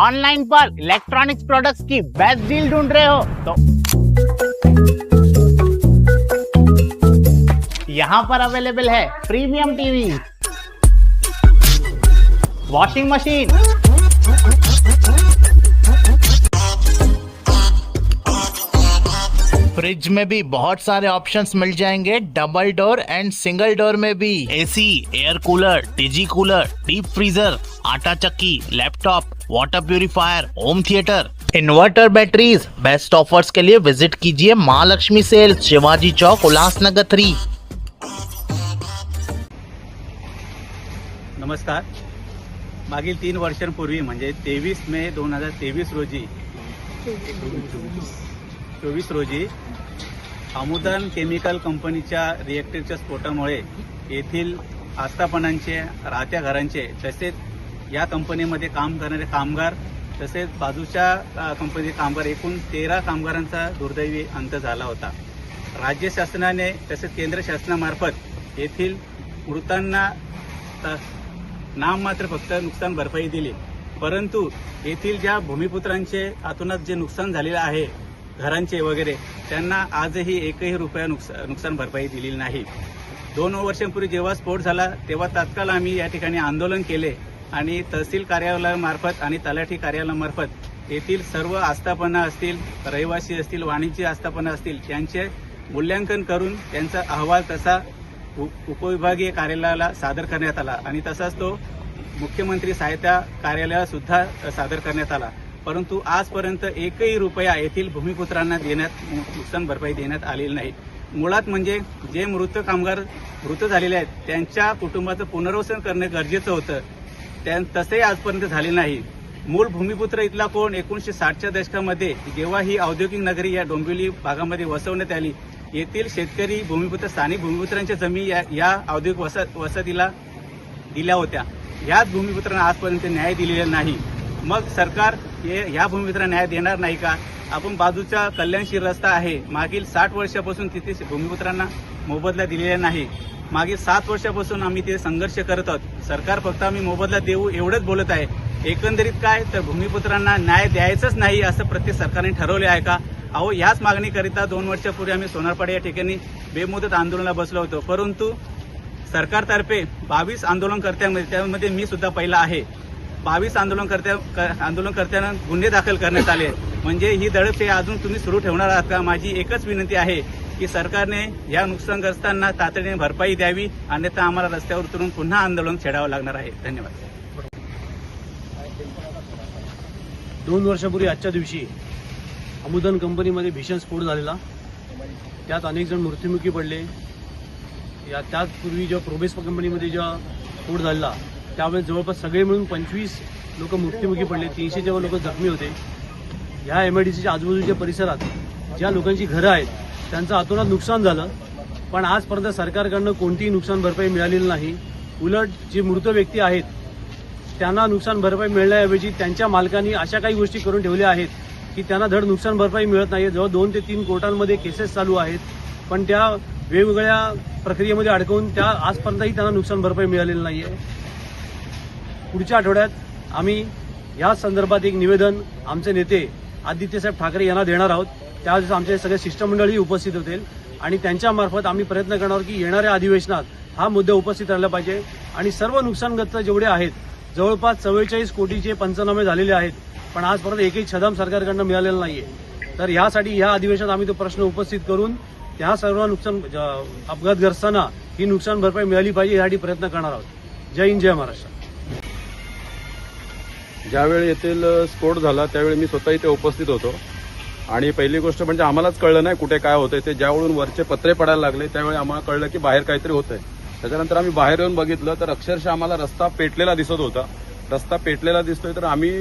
Online पर electronics products की best deal ढूंढ रहे हो तो यहाँ पर अवेलेबल है premium TV, washing machine, fridge में भी बहुत सारे ऑप्शंस मिल जाएंगे, double door and single door में भी। एसी, एयर कूलर, टीजी कूलर, डीप फ्रीजर, आटा चक्की, laptop, water purifier, home theatre, inverter, batteries. Best offers के लिए विजिट कीजिए महालक्ष्मी सेल्स, शिवाजी चौक, उल्लासनगर 3। नमस्कार। मागील 3 वर्षांपूर्वी म्हणजे 23 मे 2023 रोजी 24 रोजी अमुदन केमिकल कंपनीच्या रिएक्टरच्या स्फोटामुळे येथील आस्थापनांचे, राहत्या घरांचे तसेच या कंपनीमध्ये काम करणारे कामगार तसेच बाजूच्या कंपनीचे कामगार एकूण 13 कामगारांचा दुर्दैवी अंत झाला होता। राज्य शासनाने तसेच केंद्र शासनामार्फत येथील मृतांना नाममात्र फक्त नुकसान भरपाई दिली, परंतु येथील ज्या भूमिपुत्रांचे आतूनच जे नुकसान झालेले आहे घरांचे वगैरे, त्यांना आजही एकही रुपया नुकसान भरपाई दिलेली नाही। 2 वर्षांपूर्वी जेव्हा स्फोट झाला तेव्हा तात्काळ आम्ही या ठिकाणी आंदोलन केले आणि तहसील कार्यालयामार्फत आणि तलाठी कार्यालयामार्फत येथील सर्व आस्थापना असतील, रहिवासी असतील, वाणिज्य आस्थापना असतील यांचे मूल्यांकन करून त्यांचा अहवाल तसा उपविभागीय कार्यालयाला सादर करण्यात आला आणि तसाच तो मुख्यमंत्री सहायता कार्यालयाला सुद्धा सादर करण्यात आला, परंतु आजपर्यंत एकही रुपया येथील भूमिपुत्रांना नुकसान भरपाई देण्यात आलेली नाही। मुळात म्हणजे जे मृत झालेले आहेत त्यांच्या कुटुंबाचं पुनर्वसन करणे गरजेचं होतं, तसंही आजपर्यंत झाले नाही। मूळ भूमिपुत्र इथला कोण 1960च्या दशकामध्ये जेव्हा ही औद्योगिक नगरी या डोंबिवली भागामध्ये वसवण्यात आली, येथील शेतकरी भूमिपुत्र, स्थानिक भूमिपुत्रांच्या जमीन या औद्योगिक वसाहतीला दिल्या होत्या। ह्याच भूमिपुत्रांना आजपर्यंत न्याय दिलेला नाही। मग सरकार ह्या भूमिपुत्रांना न्याय देणार नाही का? आपण बाजूचा कल्याणशील रस्ता आहे, मागील 60 वर्षापासून तिथे भूमिपुत्रांना मोबदला दिलेला नाही। मागील 7 वर्षापासून आम्ही तिथे संघर्ष करत आहोत। सरकार फक्त आम्ही मोबदला देऊ एवढंच बोलत आहे। एकंदरीत काय तर भूमिपुत्रांना न्याय द्यायचंच नाही असं प्रत्येक सरकारने ठरवले आहे का? अहो, याच मागणीकरिता 2 वर्षापूर्वी आम्ही सोनारपाडा या ठिकाणी बेमुदत आंदोलनाला बसलो होतो, परंतु सरकारतर्फे 22 आंदोलनकर्त्यांमध्ये, त्यामध्ये मी सुद्धा पहिला आहे, 22 आंदोलनकर्त्यांना गुन्हे दाखल करण्यात आले। म्हणजे ही दडपशाही अजून तुम्ही सुरू ठेवणार आहात का? माझी एकच विनंती आहे की सरकारने या नुकसानग्रस्तांना तातडीने भरपाई द्यावी, अन्यथा आम्हाला रस्त्यावर उतरून पुन्हा आंदोलन छेडावं लागणार आहे। धन्यवाद। 2 वर्षापूर्वी आजच्या दिवशी अमुदन कंपनीमध्ये भीषण स्फोट झालेला, त्यात अनेक जण मृत्युमुखी पडले। त्याचपूर्वी जेव्हा प्रोबेस कंपनीमध्ये जेव्हा स्फोट झालेला त्यावेळेस जवळपास सगळे मिळून 25 लोक मृत्युमुखी पडले, 300 जेव्हा लोक जखमी होते। ह्या MIDCच्या आजूबाजूच्या परिसरात ज्या लोकांची घरं आहेत त्यांचं अतोनात नुकसान झालं, पण आजपर्यंत सरकारकडनं कोणतीही नुकसान भरपाई मिळालेली नाही। उलट जे मृत व्यक्ती आहेत त्यांना नुकसान भरपाई मिळण्याऐवजी त्यांच्या मालकांनी अशा काही गोष्टी करून ठेवल्या आहेत की त्यांना धड नुकसान भरपाई मिळत नाही। जवळ 2 ते 3 कोर्टांमध्ये केसेस चालू आहेत, पण त्या वेगवेगळ्या प्रक्रियेमध्ये अडकवून त्या आजपर्यंतही त्यांना नुकसान भरपाई मिळालेली नाही आहे। पुढच्या आठवड्यात आम्ही या संदर्भात एक निवेदन आमचे नेते आदित्यसाहेब ठाकरे यांना देणार आहोत। त्यावेळेस आमचे सगळे शिष्टमंडळही उपस्थित होतील आणि त्यांच्यामार्फत आम्ही प्रयत्न करणार की येणाऱ्या अधिवेशनात हा मुद्दा उपस्थित राहिला पाहिजे आणि सर्व नुकसानग्रस्त जेवढे आहेत जवळपास 44 कोटीचे पंचनामे झालेले आहेत, पण आजपर्यंत एकही छदाम सरकारकडनं मिळालेला नाहीये। तर यासाठी ह्या अधिवेशनात आम्ही तो प्रश्न उपस्थित करून त्या सर्व अपघातग्रस्तांना ही नुकसान भरपाई मिळाली पाहिजे यासाठी प्रयत्न करणार आहोत। जय हिंद, जय महाराष्ट्र। ज्यावेळी येथील स्फोट झाला त्यावेळी मी स्वतः इथे उपस्थित होतो आणि पहिली गोष्ट म्हणजे आम्हालाच कळलं नाही कुठे काय होतंय ते। ज्यावेळून वरचे पत्रे पडायला लागले त्यावेळी आम्हाला कळलं की बाहेर काहीतरी होतंय। त्याच्यानंतर आम्ही बाहेर येऊन बघितलं तर अक्षरशः आम्हाला रस्ता पेटलेला दिसत होता। रस्ता पेटलेला दिसतोय तर आम्ही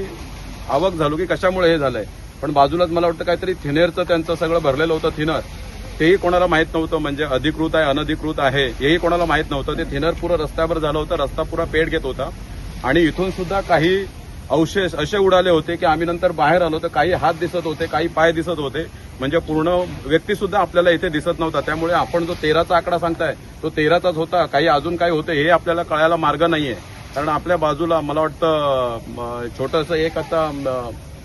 अवाक झालो की कशामुळे हे झालंय, पण बाजूलाच मला वाटतं काहीतरी थिनरचं त्यांचं सगळं भरलेलं होतं थिनर, तेही कोणाला माहित नव्हतं, म्हणजे अधिकृत आहे अनधिकृत आहे हेही कोणाला माहित नव्हतं। ते थिनर पुरं रस्त्यावर झालं होतं, रस्ता पुरा पेट घेत होता आणि इथून सुद्धा काही अवशेष असे उडाले होते की आम्ही नंतर बाहेर आलो तर काही हात दिसत होते, काही पाय दिसत होते, म्हणजे पूर्ण व्यक्ती सुद्धा आपल्याला इथे दिसत नव्हता। त्यामुळे आपण जो 13चा आकडा सांगताय तो 13चाच होता, काही अजून काही होते हे आपल्याला कळायला मार्ग नाहीये। कारण आपल्या बाजूला मला वाटतं छोटंसं एक आता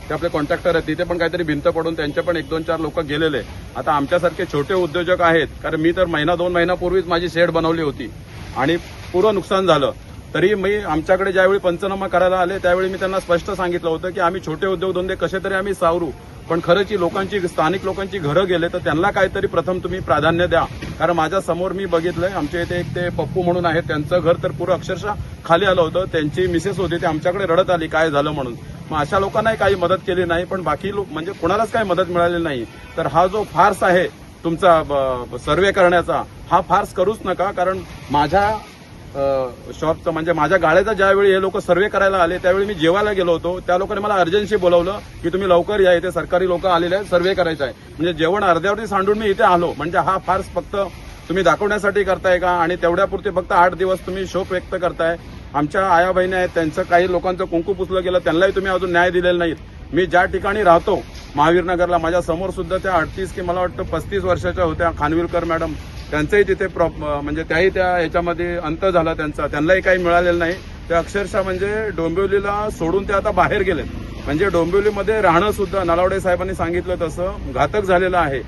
ते आपले कॉन्ट्रॅक्टर आहेत तिथे पण काहीतरी भिंत पडून त्यांचे पण 1-2-4 लोक गेलेले. आता आमच्यासारखे छोटे उद्योजक आहेत, कारण मी तर 1-2 महिन्यापूर्वीच माझी शेड बनवली होती आणि पुरं नुकसान झालं. तरी मी आमच्याकडे ज्यावेळी पंचनामा करायला आले त्यावेळी मी त्यांना स्पष्ट सांगितलं होतं की आम्ही छोटे उद्योगधंदे कसे तरी आम्ही सावरू, पण खरंच लोकांची स्थानिक लोकांची घरं गेले तर त्यांना काहीतरी प्रथम तुम्ही प्राधान्य द्या. कारण माझ्या समोर मी बघितलंय, आमच्या इथे एक ते पप्पू म्हणून आहेत, त्यांचं घर तर पुरं अक्षरशः खाली आलं होतं. त्यांची मिसेस होती, ते आमच्याकडे रडत आली काय झालं म्हणून. मग अशा लोकांनाही काही मदत केली नाही, पण बाकी लोक म्हणजे कोणालाच काही मदत मिळालेली नाही. तर हा जो फार्स आहे तुमचा सर्वे करण्याचा, हा फार्स करूच नका. कारण माझ्या शॉपचं म्हणजे माझ्या गाड्याचा ज्यावेळी हे लोक सर्वे करायला आले त्यावेळी मी जेवायला गेलो होतो. त्या लोकांनी मला अर्जन्सी बोलावलं की तुम्ही लवकर या, इथे सरकारी लोक आलेले आहेत, सर्वे करायचा आहे. म्हणजे जेवण अर्ध्यावरती सांडून मी इथे आलो. म्हणजे हा फार्स फक्त तुम्ही दाखवण्यासाठी करताय का? आणि तेवढ्यापुरते फक्त 8 दिवस तुम्ही शोक व्यक्त करताय. आमच्या आया बहिणी आहेत, त्यांचं काही लोकांचं कुंकू पुसलं गेलं, त्यांनाही तुम्ही अजून न्याय दिलेला नाहीत. मी ज्या ठिकाणी राहतो महावीर नगरला, माझ्या समोर सुद्धा त्या 38 की मला वाटतं 35 वर्षाच्या होत्या खानविलकर मॅडम, त्यांचंही तिथे म्हणजे त्याही त्या याच्यामध्ये अंत झाला त्यांचा, त्यांनाही काही मिळालेलं नाही. ते अक्षरशः म्हणजे डोंबिवलीला सोडून ते आता बाहेर गेलेत. म्हणजे डोंबिवलीमध्ये राहणं सुद्धा नलावडे साहेबांनी सांगितलं तसं घातक झालेलं आहे.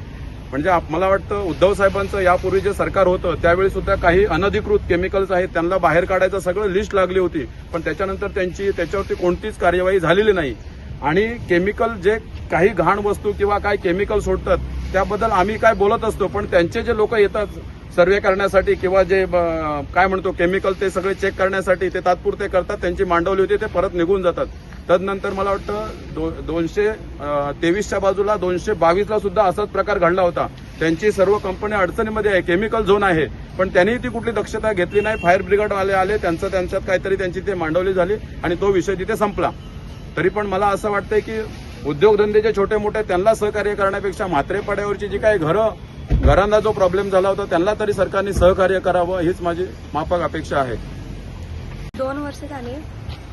म्हणजे मला वाटतं उद्धव साहेबांचं यापूर्वी जे सरकार होतं त्यावेळी सुद्धा काही अनधिकृत केमिकल्स आहेत त्यांना बाहेर काढायचं सगळं लिस्ट लागली होती, पण त्याच्यानंतर त्याच्यावरती कोणतीच कार्यवाही झालेली नाही. आणि केमिकल जे काही घाण वस्तू किंवा काही केमिकल सोडतात त्याबद्दल आम्ही काय बोलत असतो, पण त्यांचे जे लोक येतात सर्वे करण्यासाठी किंवा जे काय म्हणतो केमिकल ते सगळे चेक करण्यासाठी ते तात्पुरते करतात, त्यांची मांडवली होती ते परत निघून जातात. तदनंतर मला वाटतं 223च्या बाजूला 222ला सुद्धा असाच प्रकार घडला होता. त्यांची सर्व कंपन्या अडचणीमध्ये आहे, केमिकल झोन आहे, पण त्यांनी ती कुठली दक्षता घेतली नाही. फायर ब्रिगेडवाले आले, त्यांच्यात काहीतरी त्यांची ते मांडवली झाली आणि तो विषय तिथे संपला. तरी पण मला असं वाटतंय की उद्योगधंदे जे छोटे मोठे त्यांना सहकार्य करण्यापेक्षा म्हात्रेपाड्यावरची जी काही घरांना जो प्रॉब्लेम झाला होता त्यांना तरी सरकारने सहकार्य करावं हीच माझी माफक अपेक्षा आहे. 2 वर्ष झाले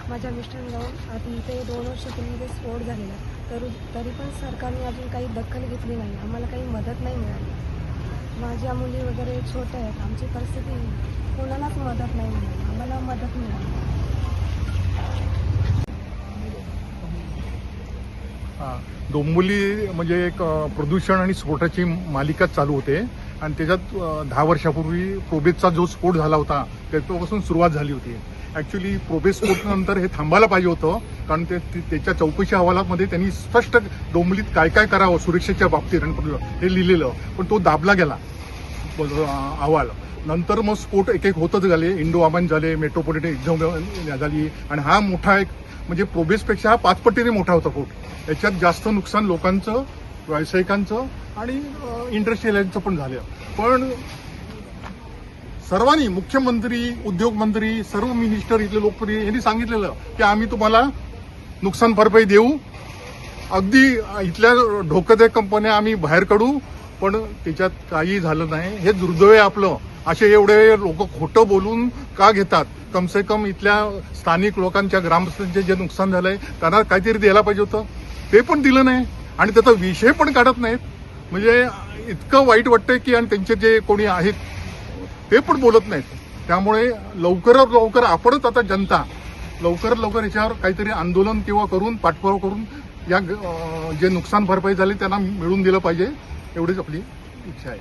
माझ्या मिस्टर जाऊन आता इथे 2 वर्षापूर्वी स्फोट झालेला, तरी पण सरकारने अजून काही दखल घेतली नाही. आम्हाला काही मदत नाही मिळाली. माझ्या मुली वगैरे छोट्या आहेत, आमची परिस्थिती कोणालाच मदत नाही मिळाली. आम्हाला मदत मिळाली. डोंबिवली म्हणजे एक प्रदूषण आणि स्फोटाची मालिकाच चालू होते आणि त्याच्यात 10 वर्षापूर्वी प्रोबेसचा जो स्फोट झाला होता त्याच्यापासून सुरुवात झाली होती. ॲक्च्युली प्रोबेस स्फोटानंतर हे थांबायला पाहिजे होतं, कारण त्याच्या चौकशी अहवालामध्ये त्यांनी स्पष्ट डोंबिवलीत काय काय करावं सुरक्षेच्या बाबतीत हे लिहिलेलं, पण तो दाबला गेला अहवाल. नंतर मग स्फोट एक होतच गेले, इंडो आबान झाले, मेट्रोपॉलिटन एक्झाम झाली आणि हा मोठा एक म्हणजे प्रोबेसपेक्षा हा 5 पटीने मोठा होता स्फोट. याच्यात जास्त नुकसान लोकांचं, व्यावसायिकांचं आणि इंडस्ट्रियलांचं पण झालं. पण सर्वांनी, मुख्यमंत्री, उद्योगमंत्री, सर्व मिनिस्टर, इथले लोकप्रिय यांनी सांगितलेलं की आम्ही तुम्हाला नुकसान भरपाई देऊ, अगदी इथल्या धोकादायक कंपन्या आम्ही बाहेर काढू, पण त्याच्यात काही झालं नाही. हे दुर्दैव आहे आपलं. असे एवढे लोक खोटं बोलून का घेतात? कम से कम इथल्या स्थानिक लोकांच्या, ग्रामस्थांचे जे नुकसान झालंय त्यांना काहीतरी द्यायला पाहिजे होतं, ते पण दिलं नाही आणि त्याचा विषय पण काढत नाहीत. म्हणजे इतकं वाईट वाटतंय की आणि त्यांचे जे कोणी आहेत ते पण बोलत नाहीत. त्यामुळे लवकरात लवकर आपणच आता जनता लवकरात लवकर याच्यावर काहीतरी आंदोलन किंवा करून पाठपुरावा करून या जे नुकसान भरपाई झाली त्यांना मिळवून दिलं पाहिजे, एवढीच आपली इच्छा आहे.